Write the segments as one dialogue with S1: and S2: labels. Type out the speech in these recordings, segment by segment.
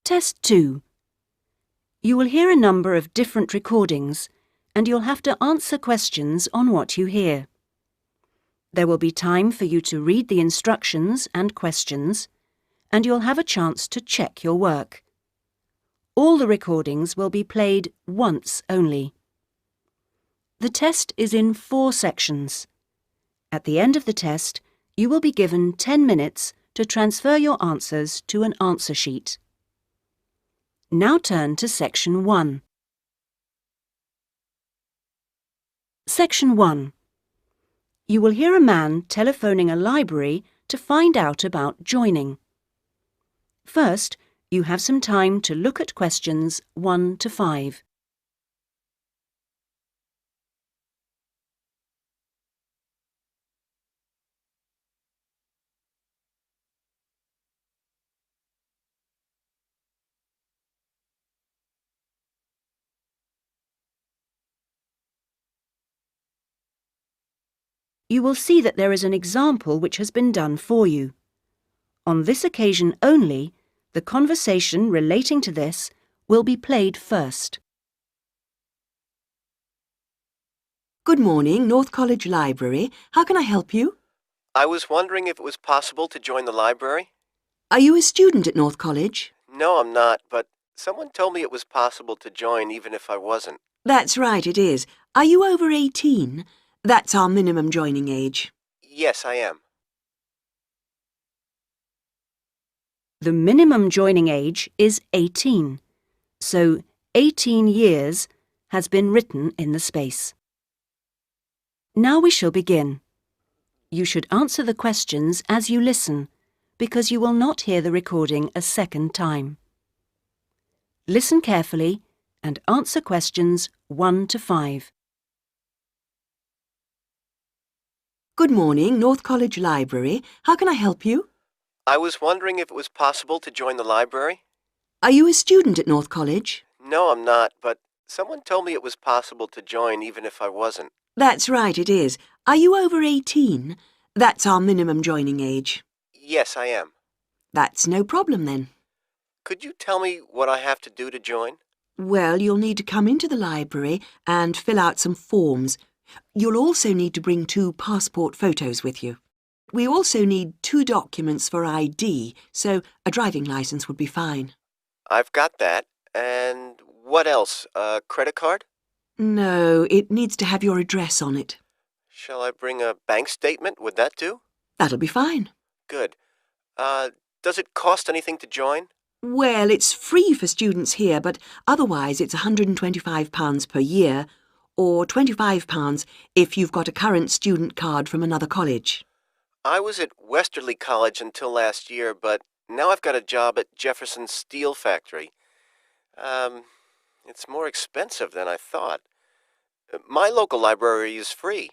S1: Test 2. You will hear a number of different recordings, and you'll have to answer questions on what you hear. There will be time for you to read the instructions and questions, and you'll have a chance to check your work. All the recordings will be played once only. The test is in 4 sections. At the end of the test, you will be given 10 minutes to transfer your answers to an answer sheet. Now turn to Section 1. Section 1. You will hear a man telephoning a library to find out about joining. First, you have some time to look at questions 1 to 5. You will see that there is an example which has been done for you. On this occasion only, the conversation relating to this will be played first.
S2: Good morning, North College Library. How can I help you?
S3: I was wondering if it was possible to join the library.
S2: Are you a student at North College?
S3: No, I'm not, but someone told me it was possible to join even if I wasn't.
S2: That's right, it is. Are you over 18? That's our minimum joining age.
S3: Yes, I am.
S1: The minimum joining age is 18, so 18 years has been written in the space. Now we shall begin. You should answer the questions as you listen, because you will not hear the recording a second time. Listen carefully and answer questions 1 to 5.
S2: Good morning, North College Library. How can I help you?
S3: I was wondering if it was possible to join the library.
S2: Are you a student at North College?
S3: No, I'm not, but someone told me it was possible to join even if I wasn't.
S2: That's right, it is. Are you over 18? That's our minimum joining age.
S3: Yes, I am.
S2: That's no problem then.
S3: Could you tell me what I have to do to join?
S2: Well, you'll need to come into the library and fill out some forms. You'll also need to bring 2 passport photos with you. We also need 2 documents for ID, so a driving license would be fine.
S3: I've got that. And what else? A credit card?
S2: No, it needs to have your address on it.
S3: Shall I bring a bank statement? Would that do?
S2: That'll be fine.
S3: Good. Does it cost anything to join?
S2: Well, it's free for students here, but otherwise it's £125 per year, or £25 if you've got a current student card from another college.
S3: I was at Westerly College until last year, but now I've got a job at Jefferson Steel Factory. It's more expensive than I thought. My local library is free.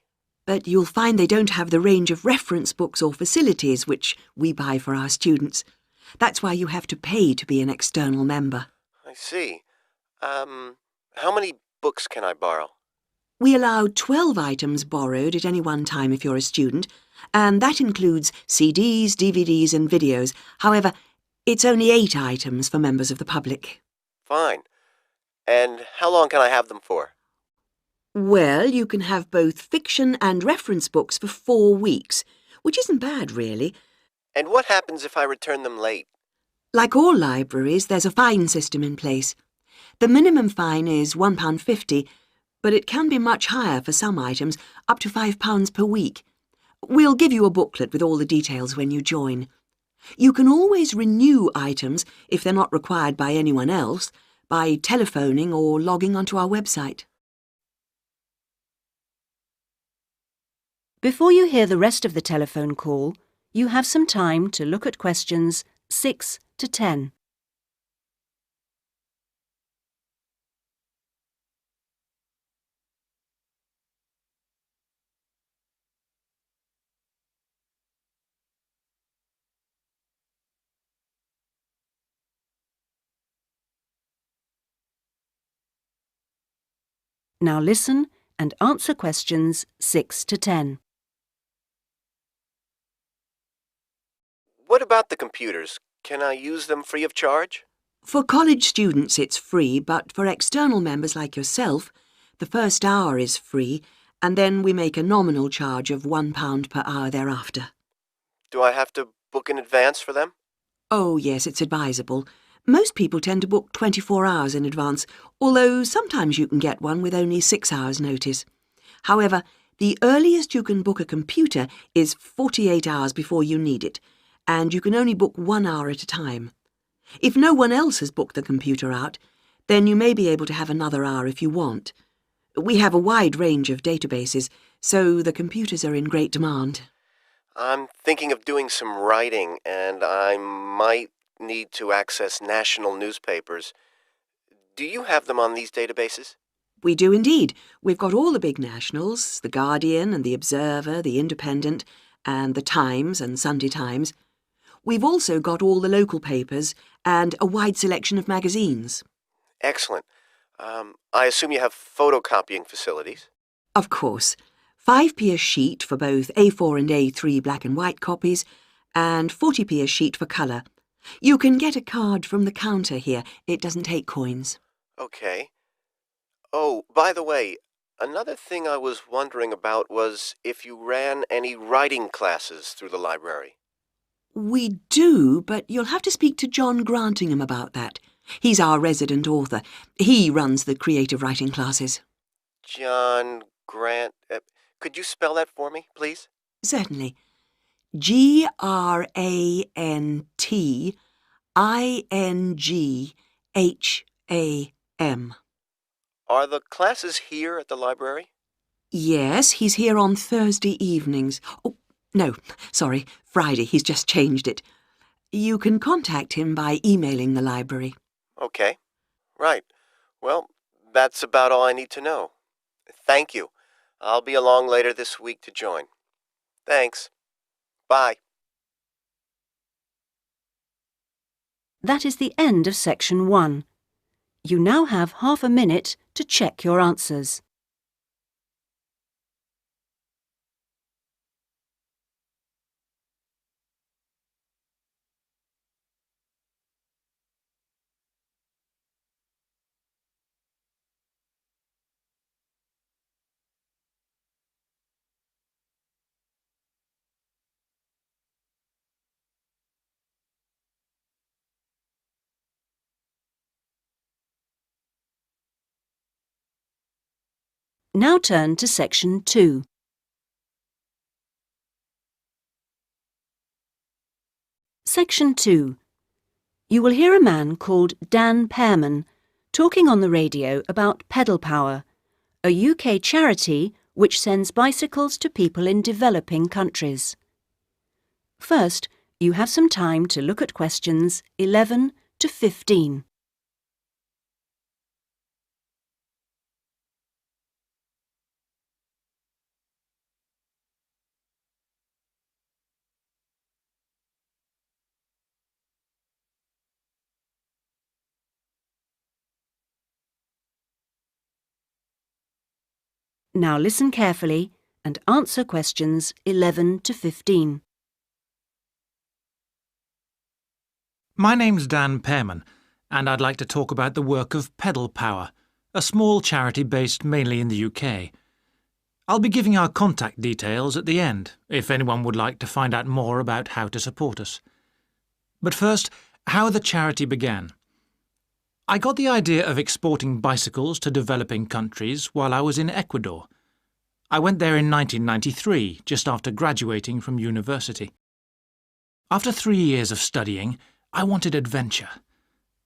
S2: But you'll find they don't have the range of reference books or facilities which we buy for our students. That's why you have to pay to be an external member.
S3: I see. How many books can I borrow?
S2: We allow 12 items borrowed at any one time if you're a student, and that includes CDs, DVDs and videos. However, it's only 8 items for members of the public.
S3: Fine. And how long can I have them for?
S2: Well, you can have both fiction and reference books for 4 weeks, which isn't bad, really.
S3: And what happens if I return them late?
S2: Like all libraries, there's a fine system in place. The minimum fine is £1.50, but it can be much higher for some items, up to £5 per week. We'll give you a booklet with all the details when you join. You can always renew items, if they're not required by anyone else, by telephoning or logging onto our website.
S1: Before you hear the rest of the telephone call, you have some time to look at questions 6 to 10. Now listen and answer questions 6 to 10.
S3: What about the computers? Can I use them free of charge?
S2: For college students it's free, but for external members like yourself, the first hour is free, and then we make a nominal charge of £1 per hour thereafter.
S3: Do I have to book in advance for them?
S2: Oh yes, it's advisable. Most people tend to book 24 hours in advance, although sometimes you can get one with only 6 hours' notice. However, the earliest you can book a computer is 48 hours before you need it, and you can only book 1 hour at a time. If no one else has booked the computer out, then you may be able to have another hour if you want. We have a wide range of databases, so the computers are in great demand.
S3: I'm thinking of doing some writing, and I might need to access national newspapers. Do you have them on these databases?
S2: We do indeed. We've got all the big nationals, The Guardian and The Observer, The Independent, and The Times and Sunday Times. We've also got all the local papers and a wide selection of magazines.
S3: Excellent. I assume you have photocopying facilities?
S2: Of course. 5p a sheet for both A4 and A3 black and white copies, and 40p a sheet for colour. You can get a card from the counter here. It doesn't take coins.
S3: Okay. Oh, by the way, another thing I was wondering about was if you ran any writing classes through the library.
S2: We do, but you'll have to speak to John Grantingham about that. He's our resident author. He runs the creative writing classes.
S3: John Grant... could you spell that for me, please?
S2: Certainly. Grantingham.
S3: Are the classes here at the library?
S2: Yes, he's here on Thursday evenings. Oh, no, sorry, Friday. He's just changed it. You can contact him by emailing the library.
S3: Okay. Right. Well, that's about all I need to know. Thank you. I'll be along later this week to join. Thanks. Bye.
S1: That is the end of section 1. You now have half a minute to check your answers. Now turn to section 2. Section 2. You will hear a man called Dan Pearman talking on the radio about Pedal Power, a UK charity which sends bicycles to people in developing countries. First, you have some time to look at questions 11 to 15. Now listen carefully and answer questions 11 to 15.
S4: My name's Dan Pearman, and I'd like to talk about the work of Pedal Power, a small charity based mainly in the UK. I'll be giving our contact details at the end, if anyone would like to find out more about how to support us. But first, how the charity began. I got the idea of exporting bicycles to developing countries while I was in Ecuador. I went there in 1993, just after graduating from university. After 3 years of studying, I wanted adventure.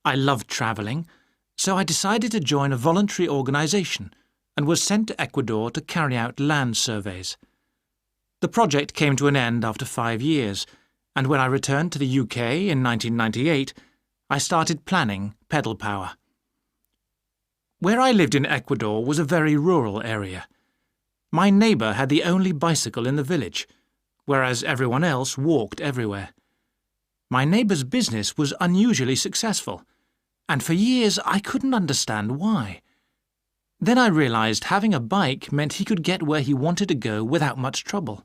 S4: I loved travelling, so I decided to join a voluntary organisation and was sent to Ecuador to carry out land surveys. The project came to an end after 5 years, and when I returned to the UK in 1998, I started planning Pedal Power. Where I lived in Ecuador was a very rural area. My neighbour had the only bicycle in the village, whereas everyone else walked everywhere. My neighbour's business was unusually successful, and for years I couldn't understand why. Then I realised having a bike meant he could get where he wanted to go without much trouble.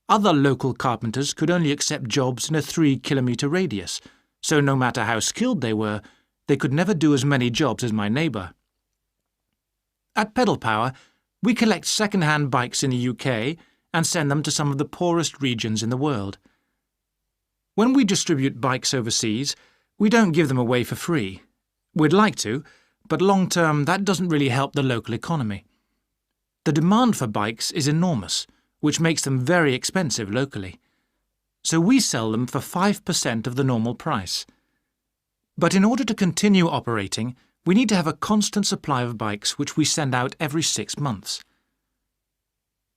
S4: Other local carpenters could only accept jobs in a 3-kilometre radius, so no matter how skilled they were, they could never do as many jobs as my neighbour. At Pedal Power, we collect second-hand bikes in the UK and send them to some of the poorest regions in the world. When we distribute bikes overseas, we don't give them away for free. We'd like to, but long-term that doesn't really help the local economy. The demand for bikes is enormous, which makes them very expensive locally. So we sell them for 5% of the normal price. But in order to continue operating, we need to have a constant supply of bikes which we send out every 6 months.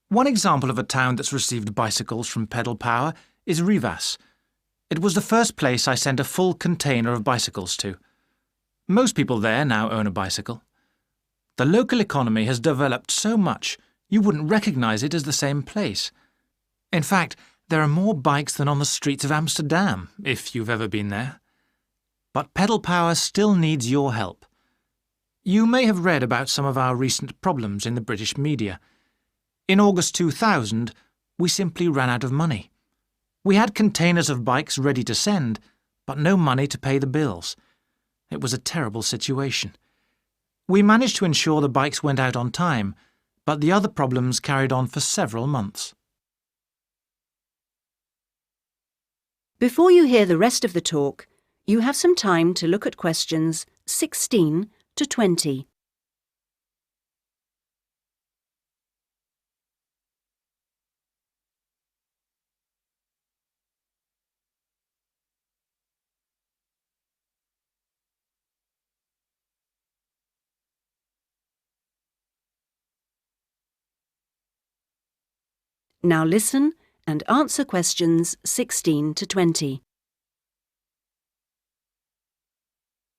S4: One example of a town that's received bicycles from Pedal Power is Rivas. It was the first place I sent a full container of bicycles to. Most people there now own a bicycle. The local economy has developed so much you wouldn't recognise it as the same place. In fact, there are more bikes than on the streets of Amsterdam, if you've ever been there. But Pedal Power still needs your help. You may have read about some of our recent problems in the British media. In August 2000, we simply ran out of money. We had containers of bikes ready to send, but no money to pay the bills. It was a terrible situation. We managed to ensure the bikes went out on time, but the other problems carried on for several months.
S1: Before you hear the rest of the talk, you have some time to look at questions 16 to 20. Now listen and answer questions 16 to 20.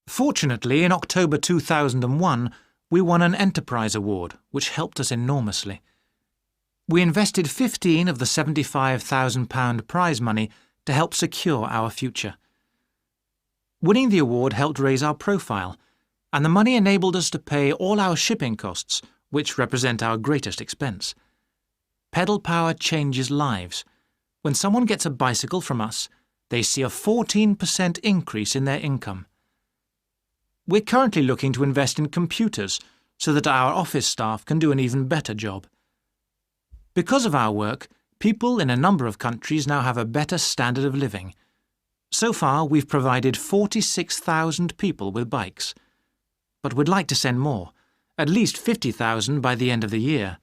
S4: Fortunately, in October 2001, we won an Enterprise Award, which helped us enormously. We invested 15 of the £75,000 prize money to help secure our future. Winning the award helped raise our profile, and the money enabled us to pay all our shipping costs, which represent our greatest expense. Pedal Power changes lives. When someone gets a bicycle from us, they see a 14% increase in their income. We're currently looking to invest in computers so that our office staff can do an even better job. Because of our work, people in a number of countries now have a better standard of living. So far, we've provided 46,000 people with bikes. But we'd like to send more, at least 50,000 by the end of the year.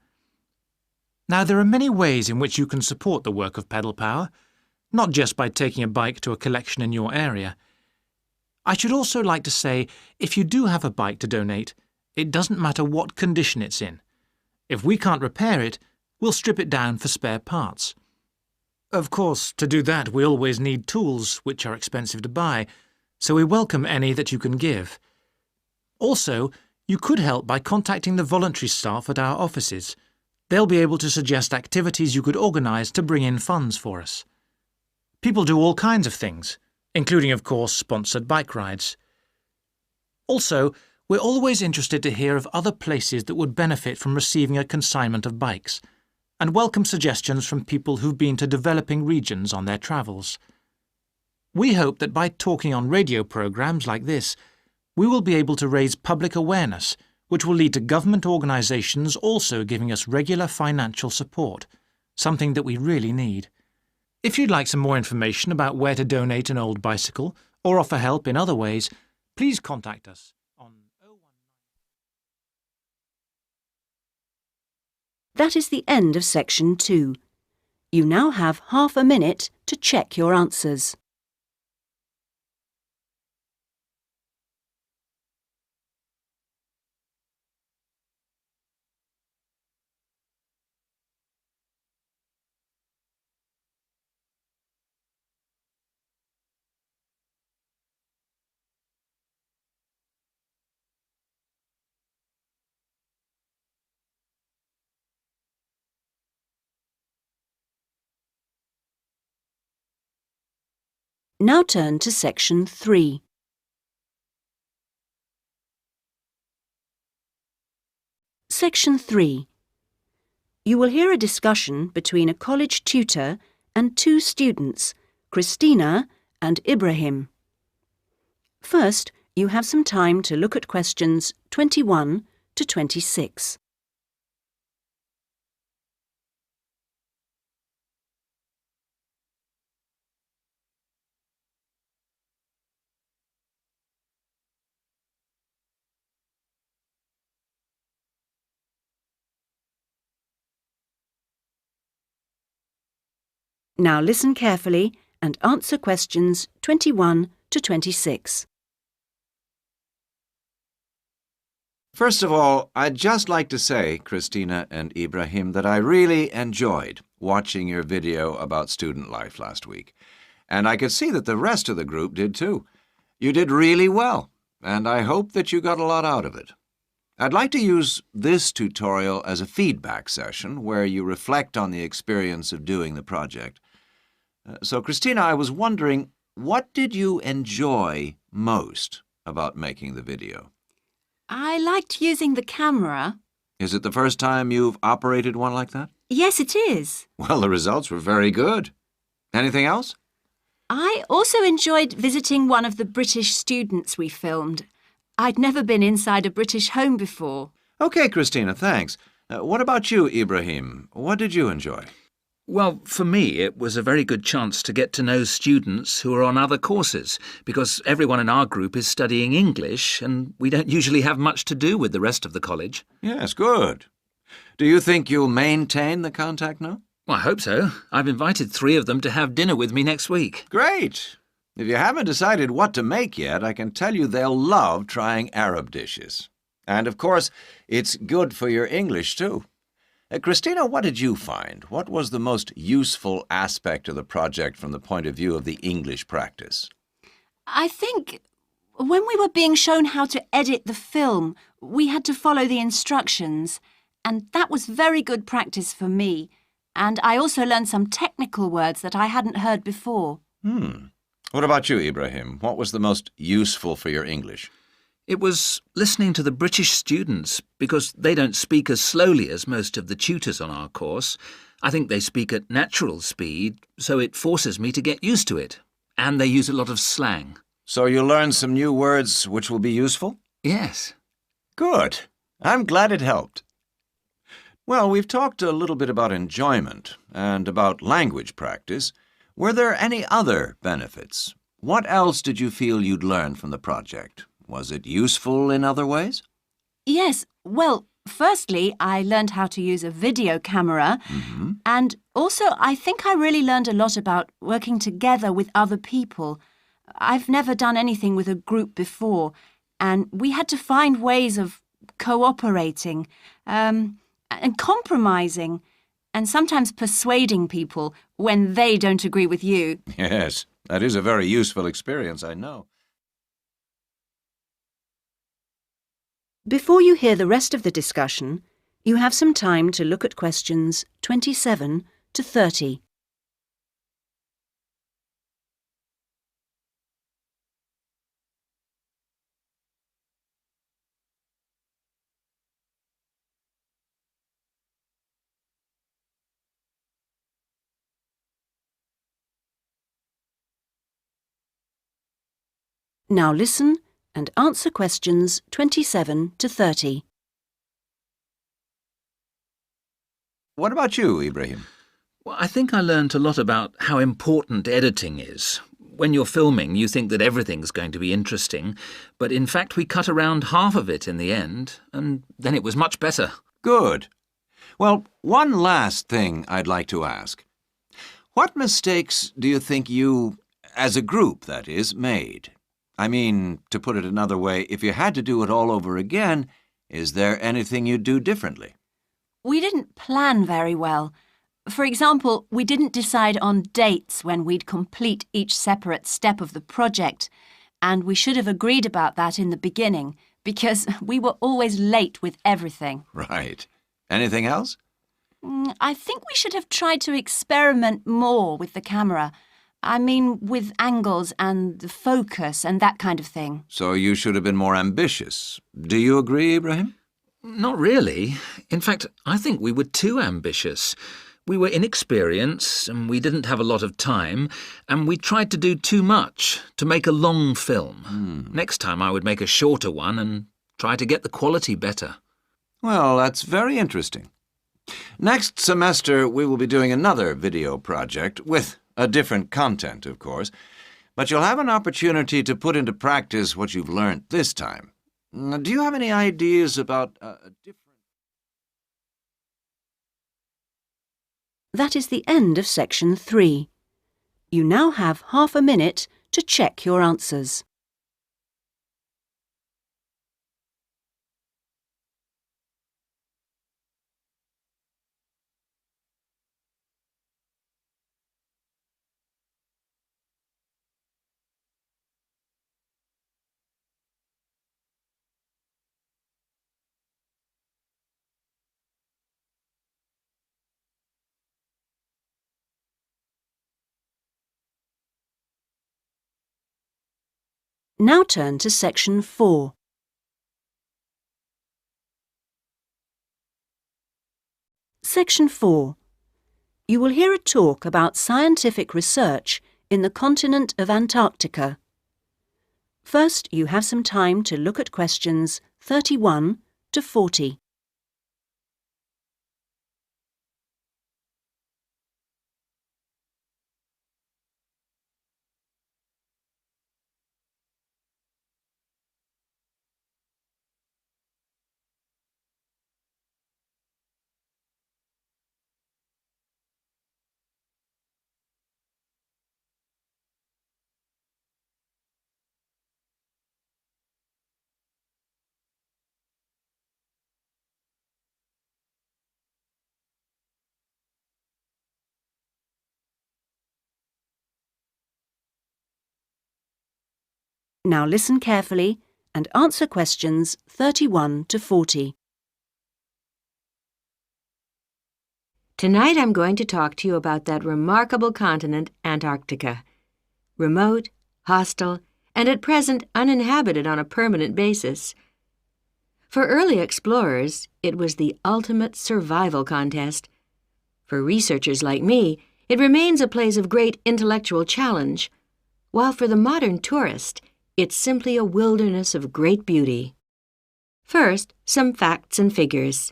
S4: Now, there are many ways in which you can support the work of Pedal Power, not just by taking a bike to a collection in your area. I should also like to say, if you do have a bike to donate, it doesn't matter what condition it's in. If we can't repair it, we'll strip it down for spare parts. Of course, to do that we always need tools, which are expensive to buy, so we welcome any that you can give. Also, you could help by contacting the voluntary staff at our offices. They'll be able to suggest activities you could organise to bring in funds for us. People do all kinds of things, including, of course, sponsored bike rides. Also, we're always interested to hear of other places that would benefit from receiving a consignment of bikes, and welcome suggestions from people who've been to developing regions on their travels. We hope that by talking on radio programmes like this, we will be able to raise public awareness, which will lead to government organisations also giving us regular financial support, something that we really need. If you'd like some more information about where to donate an old bicycle or offer help in other ways, please contact us on 019.
S1: That is the end of section 2. You now have half a minute to check your answers. Now turn to section 3. Section 3. You will hear a discussion between a college tutor and two students, Christina and Ibrahim. First, you have some time to look at questions 21 to 26. Now listen carefully and answer questions 21 to 26.
S5: First of all, I'd just like to say, Christina and Ibrahim, that I really enjoyed watching your video about student life last week. And I could see that the rest of the group did too. You did really well, and I hope that you got a lot out of it. I'd like to use this tutorial as a feedback session where you reflect on the experience of doing the project. So, Christina, I was wondering, what did you enjoy most about making the video?
S1: I liked using the camera.
S5: Is it the first time you've operated one like that?
S1: Yes, it is.
S5: Well, the results were very good. Anything else?
S1: I also enjoyed visiting one of the British students we filmed. I'd never been inside a British home before.
S5: Okay, Christina, thanks. What about you, Ibrahim? What did you enjoy?
S4: Well, for me, it was a very good chance to get to know students who are on other courses, because everyone in our group is studying English, and we don't usually have much to do with the rest of the college.
S5: Yes, good. Do you think you'll maintain the contact now?
S4: Well, I hope so. I've invited 3 of them to have dinner with me next week.
S5: Great. If you haven't decided what to make yet, I can tell you they'll love trying Arab dishes. And, of course, it's good for your English, too. Christina, what did you find? What was the most useful aspect of the project from the point of view of the English practice?
S1: I think when we were being shown how to edit the film, we had to follow the instructions, and that was very good practice for me. And I also learned some technical words that I hadn't heard before.
S5: What about you, Ibrahim? What was the most useful for your English?
S4: It was listening to the British students, because they don't speak as slowly as most of the tutors on our course. I think they speak at natural speed, so it forces me to get used to it. And they use a lot of slang.
S5: So you learned some new words which will be useful?
S4: Yes.
S5: Good. I'm glad it helped. Well, we've talked a little bit about enjoyment and about language practice. Were there any other benefits? What else did you feel you'd learned from the project? Was it useful in other ways?
S1: Yes, well, firstly, I learned how to use a video camera. And also, I think I really learned a lot about working together with other people. I've never done anything with a group before, and we had to find ways of cooperating and compromising, and sometimes persuading people when they don't agree with you.
S5: Yes, that is a very useful experience, I know.
S1: Before you hear the rest of the discussion, you have some time to look at questions 27 to 30. Now listen and answer questions 27 to 30.
S5: What about you, Ibrahim?
S4: Well, I think I learnt a lot about how important editing is. When you're filming, you think that everything's going to be interesting, but in fact we cut around half of it in the end, and then it was much better.
S5: Good. Well, one last thing I'd like to ask. What mistakes do you think you, as a group, that is, made? I mean, to put it another way, if you had to do it all over again, is there anything you'd do differently?
S1: We didn't plan very well. For example, we didn't decide on dates when we'd complete each separate step of the project, and we should have agreed about that in the beginning, because we were always late with everything.
S5: Right. Anything else?
S1: I think we should have tried to experiment more with the camera. I mean, with angles and the focus and that kind of thing.
S5: So you should have been more ambitious. Do you agree, Ibrahim?
S4: Not really. In fact, I think we were too ambitious.
S6: We were inexperienced, and we didn't have a lot of time, and we tried to do too much to make a long film. Next time I would make a shorter one and try to get the quality better.
S5: Well, that's very interesting. Next semester, we will be doing another video project with a different content, of course, but you'll have an opportunity to put into practice what you've learned this time. Do you have any ideas about a different...
S1: That is the end of section 3. You now have half a minute to check your answers. Now turn to section 4. Section 4. You will hear a talk about scientific research in the continent of Antarctica. First, you have some time to look at questions 31 to 40. Now listen carefully and answer questions 31 to 40.
S7: Tonight I'm going to talk to you about that remarkable continent, Antarctica. Remote, hostile, and at present uninhabited on a permanent basis. For early explorers, it was the ultimate survival contest. For researchers like me, it remains a place of great intellectual challenge, while for the modern tourist, it's simply a wilderness of great beauty. First, some facts and figures.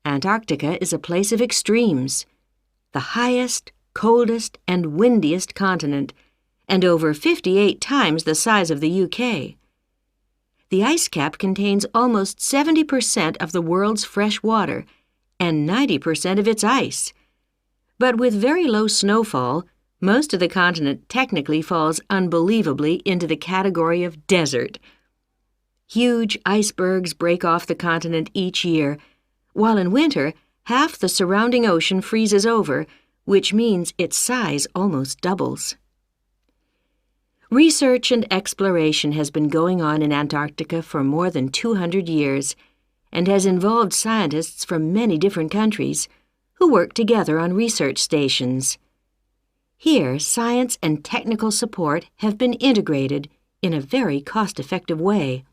S7: Antarctica is a place of extremes, the highest, coldest, and windiest continent, and over 58 times the size of the UK. The ice cap contains almost 70% of the world's fresh water and 90% of its ice. But with very low snowfall, most of the continent technically falls unbelievably into the category of desert. Huge icebergs break off the continent each year, while in winter, half the surrounding ocean freezes over, which means its size almost doubles. Research and exploration has been going on in Antarctica for more than 200 years and has involved scientists from many different countries who work together on research stations. Here, science and technical support have been integrated in a very cost-effective way.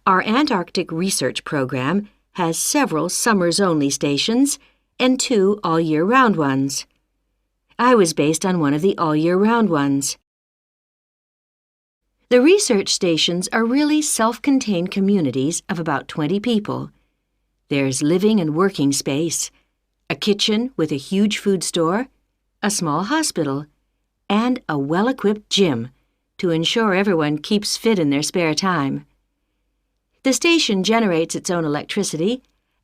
S7: Our Antarctic research program has several summers-only stations and 2 all-year-round ones. I was based on one of the all-year-round ones. The research stations are really self-contained communities of about 20 people. There's living and working space, a kitchen with a huge food store, a small hospital, and a well-equipped gym to ensure everyone keeps fit in their spare time. The station generates its own electricity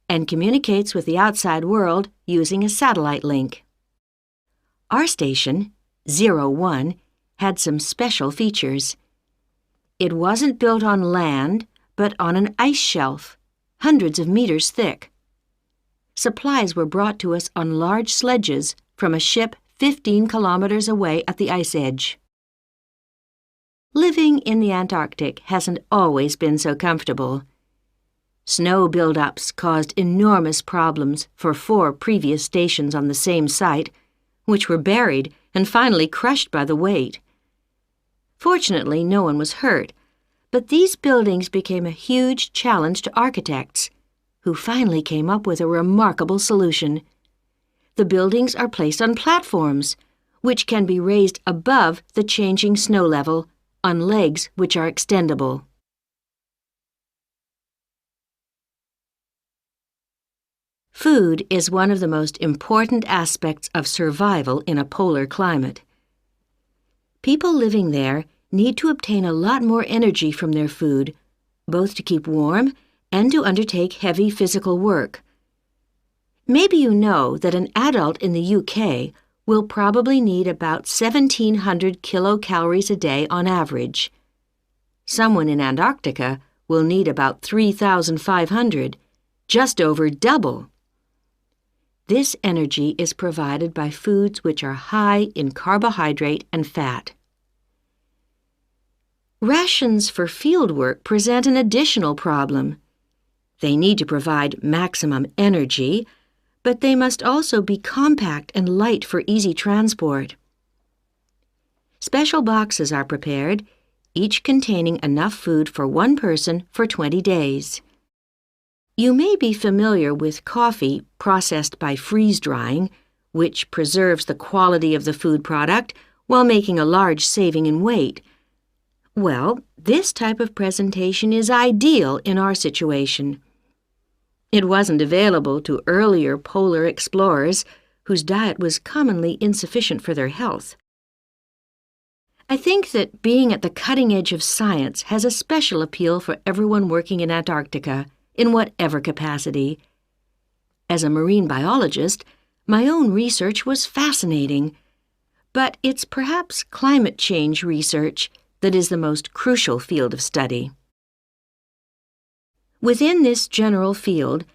S7: and communicates with the outside world using a satellite link. Our station, 01, had some special features. It wasn't built on land, but on an ice shelf, hundreds of meters thick. Supplies were brought to us on large sledges from a ship 15 kilometers away at the ice edge. Living in the Antarctic hasn't always been so comfortable. Snow buildups caused enormous problems for 4 previous stations on the same site, which were buried and finally crushed by the weight. Fortunately, no one was hurt, but these buildings became a huge challenge to architects, who finally came up with a remarkable solution. the buildings are placed on platforms, which can be raised above the changing snow level on legs which are extendable. Food is one of the most important aspects of survival in a polar climate. People living there need to obtain a lot more energy from their food, both to keep warm and to undertake heavy physical work. Maybe you know that an adult in the UK will probably need about 1,700 kilocalories a day on average. Someone in Antarctica will need about 3,500, just over double. This energy is provided by foods which are high in carbohydrate and fat. Rations for fieldwork present an additional problem. They need to provide maximum energy, but they must also be compact and light for easy transport. Special boxes are prepared, each containing enough food for one person for 20 days. You may be familiar with coffee processed by freeze-drying, which preserves the quality of the food product while making a large saving in weight. Well, this type of presentation is ideal in our situation. It wasn't available to earlier polar explorers whose diet was commonly insufficient for their health. I think that being at the cutting edge of science has a special appeal for everyone working in Antarctica, in whatever capacity. As a marine biologist, my own research was fascinating, but it's perhaps climate change research that is the most crucial field of study. Within this general field,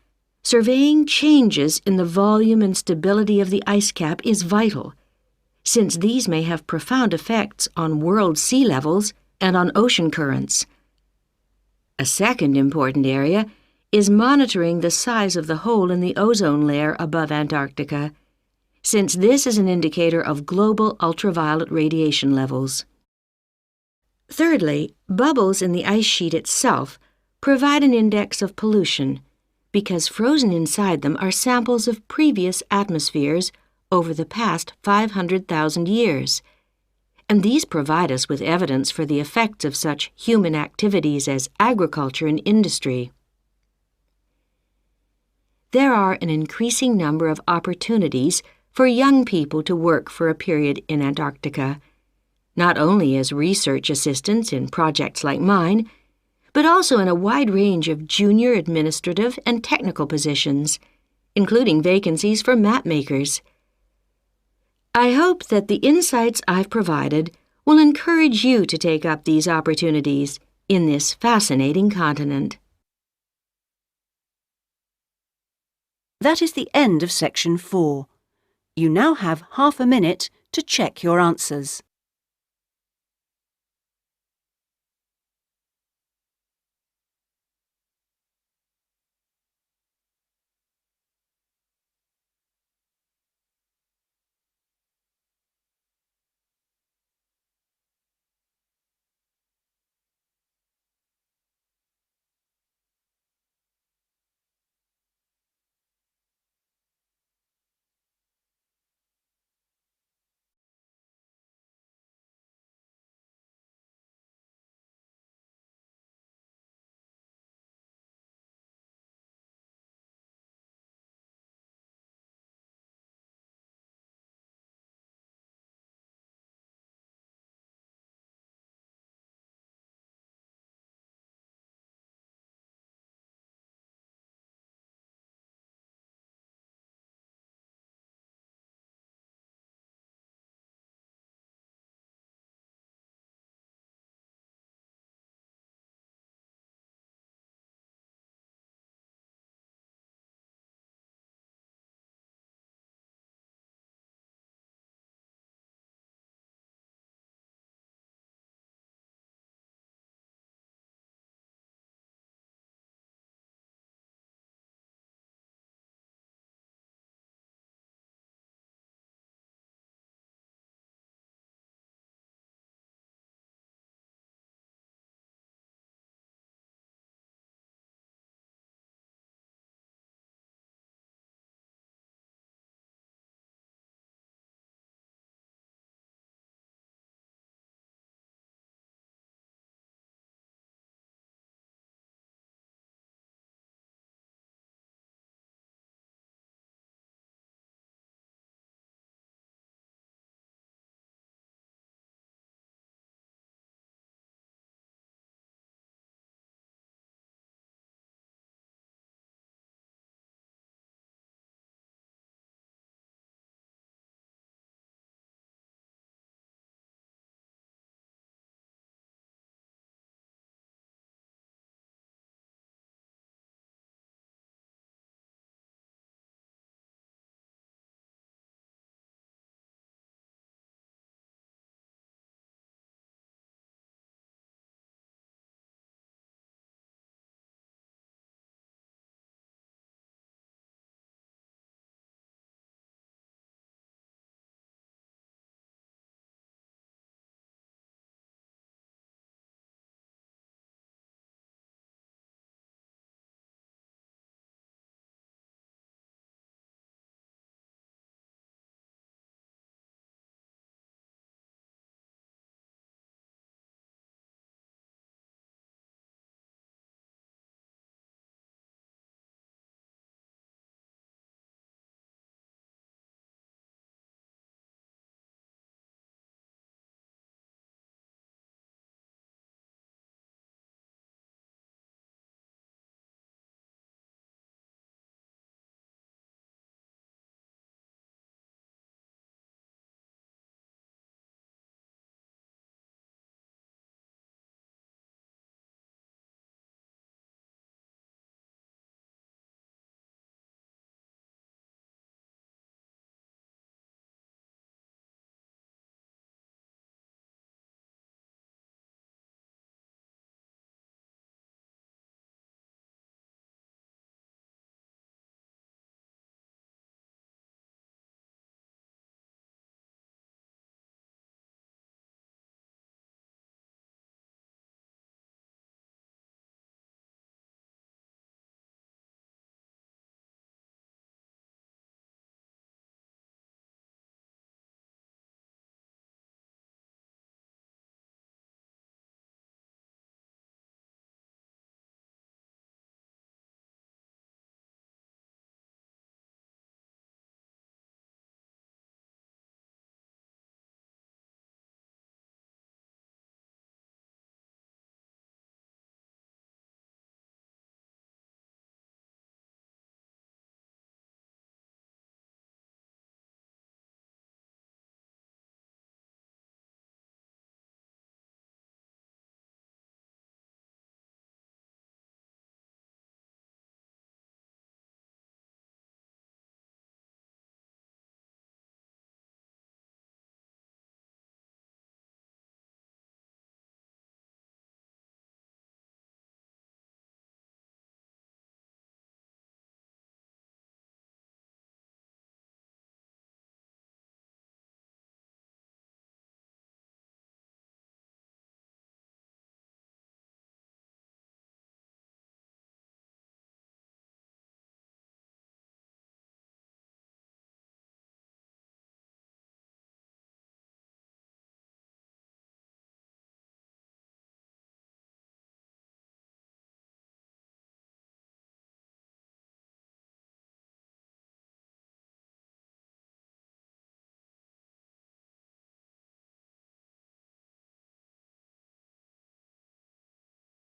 S7: surveying changes in the volume and stability of the ice cap is vital, since these may have profound effects on world sea levels and on ocean currents. A second important area is monitoring the size of the hole in the ozone layer above Antarctica, since this is an indicator of global ultraviolet radiation levels. Thirdly, bubbles in the ice sheet itself provide an index of pollution because frozen inside them are samples of previous atmospheres over the past 500,000 years, and these provide us with evidence for the effects of such human activities as agriculture and industry. There are an increasing number of opportunities for young people to work for a period in Antarctica, not only as research assistants in projects like mine, but also in a wide range of junior administrative and technical positions, including vacancies for map makers. I hope that the insights I've provided will encourage you to take up these opportunities in this fascinating continent.
S1: That is the end of section 4. You now have half a minute to check your answers.